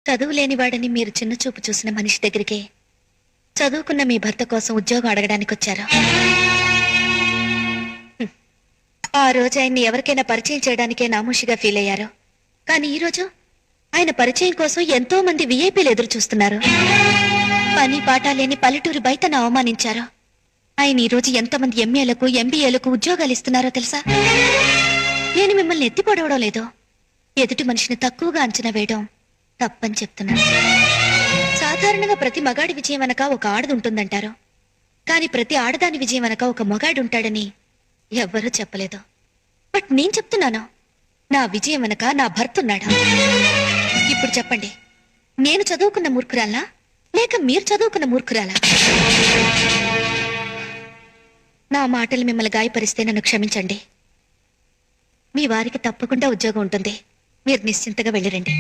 చదువు లేనివాడని మీరు చిన్న చూపు చూసిన మనిషి దగ్గరికి చదువుకున్న మీ భర్త కోసం ఉద్యోగం అడగడానికి వచ్చారు. ఆ రోజు ఆయన్ని ఎవరికైనా పరిచయం చేయడానికే నామూషిగా ఫీల్ అయ్యారు. కానీ ఈ రోజు ఆయన పరిచయం కోసం ఎంతో మంది విఐపీలు ఎదురు చూస్తున్నారు. పని పాట లేని పల్లెటూరు బయటను అవమానించారు. ఆయన ఈ రోజు ఎంతమంది ఎంఏలకు ఎంబీఏలకు ఉద్యోగాలు ఇస్తున్నారో తెలుసా? నేను మిమ్మల్ని ఎత్తిపొడవడం లేదు, ఎదుటి మనిషిని తక్కువగా అంచనా వేయడం తప్పని చెప్తున్నాను. సాధారణంగా ప్రతి మగాడి విజయం వెనక ఒక ఆడది ఉంటుందంటారు. కానీ ప్రతి ఆడదాని విజయం వెనక ఒక మగాడు ఉంటాడని ఎవ్వరూ చెప్పలేదు. బట్ నేను చెప్తున్నాను, నా విజయం వెనక నా భర్త ఉన్నాడా? ఇప్పుడు చెప్పండి, నేను చదువుకున్న మూర్ఖురాలా లేక మీరు చదువుకున్న మూర్ఖురాలా? నా మాటలు మిమ్మల్ని గాయపరిస్తే నన్ను క్షమించండి. మీ వారికి తప్పకుండా ఉద్యోగం ఉంటుంది. మీరు నిశ్చింతగా వెళ్ళిరండి.